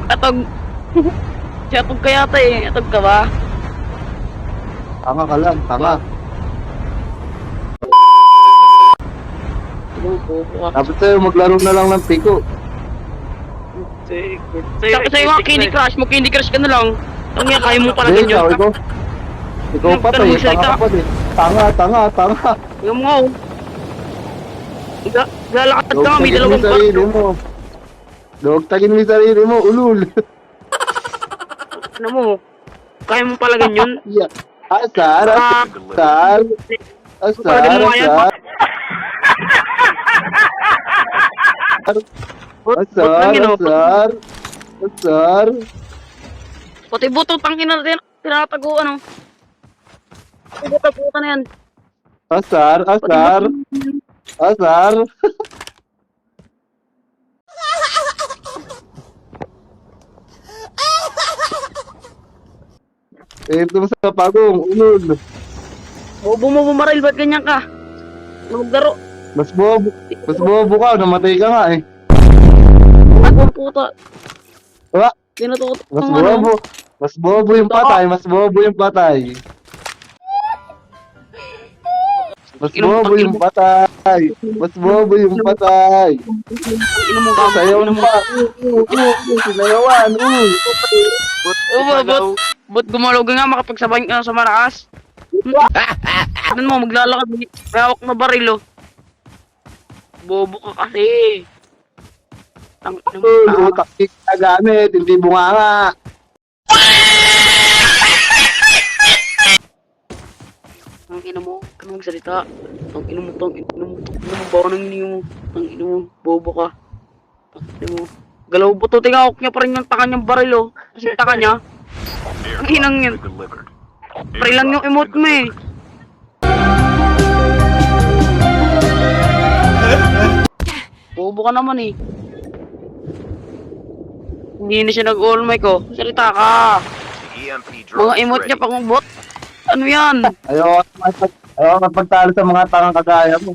Atog. Si Atog kaya ta eh. Atog ka ba? Tanga ka lang, tanga. Dapat sa'yo, maglaro na lang ng piko. Sa'yo nga Candy Crush mo, Candy Crush ka na lang. Ang nga, kaya mo pala Hindi, ganyan. ikaw pa to, tanga ka pa din. Tanga. Yung mga oh. Lalakad ka nga, may dalawang sarili barko. mo. Dogtagin mo yung sarili mo, ulul. Ano mo? Kaya mo pala ganyan? Yeah. Asar. Pati buto, tangin na tinatago, ano? Pati buto na yan. Asar. Ito mo sa pagong, ulul. Bobo mo bumaril, ba't ganyan ka? Maglaro. Mas bobo ka, namatay ka nga eh. Agong puta. Wala. Tinututo. Mas bobo yung patay. Mas bobo yung patay. Ino mo gamit. Sayaw na pa. Sinayawan. Ba't gumalaw ka nga makapagsabay ka sa marakas? Ano mo, maglalakad. May hawak na baril, oh. Bobo ka kasi. Utak na gamit. Hindi bunganga. Ang ina mo, kano magsalita? Ang ina mo, bawa ng ina mo. Ang ina mo, bobo ka. Ang ina mo. Galaw buto, tingawak niya pa rin yung taka niyang baril, oh. Kasi taka niya. Ang inang yun. Pray lang yung emote mo, eh. Bobo ka naman, eh. Hindi na siya nag-all mic, oh. Salita ka. Mga emote niya pang bot. Ano yan? Ayaw magpagtalo sa mga tangang kagaya mo.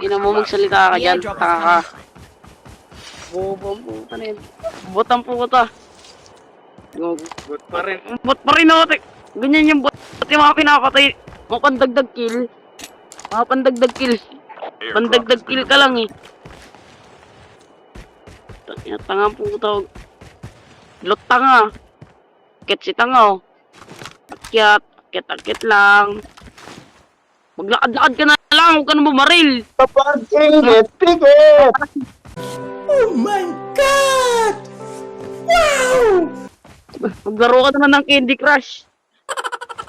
Ina mo magsalita ka dyan, taka ka. Bobo ang puta na yan. Bot ang puta. Bot pa rin. Bot pa rin ako. Ganyan yung bot. Pati mga pinapatay. Mga pandagdag kill. Pandagdag kill ka lang eh. Tanga ang puta. Lot tanga. Akit si tanga oh. Akit lang. Maglakad-lakad ka na lang. Huwag ka na bumaril. Pikit! Oh my God! Wow! Maglaro ka naman ng Candy Crush.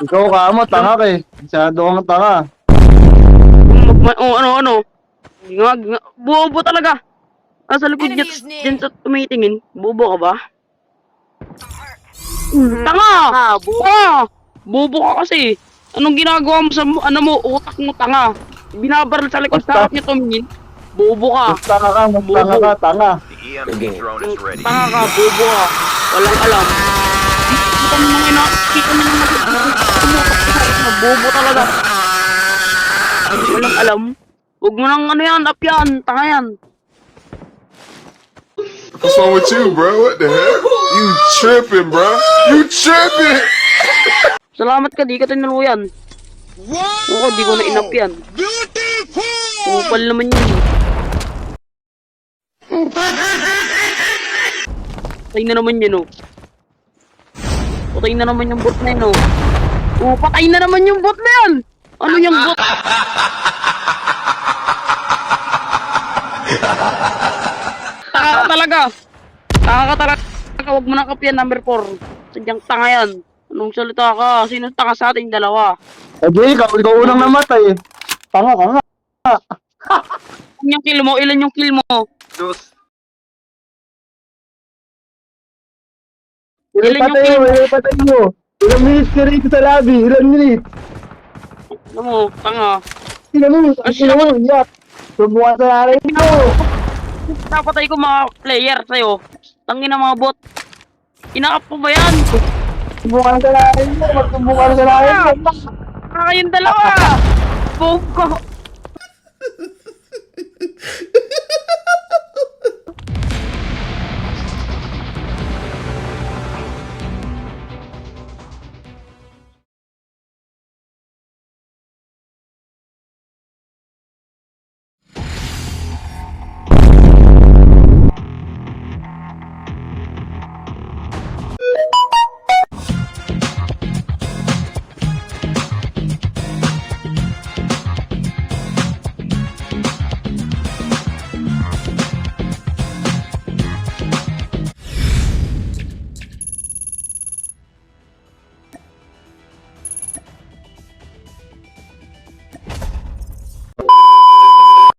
Ikaw ka mo, tanga ka eh. Masyado kang tanga. Ano? Bobo talaga. Nasa likod niya, dyan sa tumitingin. Bobo ka ba? Tanga! Bobo ka kasi. Anong ginagawa mo sa utak mo, tanga? Binabaril sa likod sa harap niya tumingin. Bobo ka. Tanga ka, tanga. Tanga ka, bobo ka. Walang alam. Kita mo nang kita mo nang bobo talaga. Walang alam. Huwag mo nang ano yan, up yan. Tanga yan. What's wrong with you, bro? What the heck? You tripping, bro? You tripping? Salamat ka, di ka tinuluyan. Oo, di ko na inap yan. Upal naman yun. Patay na naman yun, oh. Patay na naman yung bot na yun, oh. Patay na naman yung bot na yan! Ano yung bot? Taka ka talaga! Huwag mo nang kapiyan, number 4. Sadyang tanga yan. Anong salita ka? Sino tanga sa ating dalawa? Ikaw unang namatay eh. Tanga ka nga. Yung kill mo? Ilan yung kill mo? Ilan patay mo? Ilang minutes ka rito sa lobby? Ilang minutes? Ano mo? Tanga. Ilang minutes? Yak. Subukan sa narin mo. Napatay ko mga player sa'yo. Tangin na mga bot. Inakap po ba yan? Subukan sa narin mo. Magsubukan sa narin mo. Kayong dalawa! Bob ko!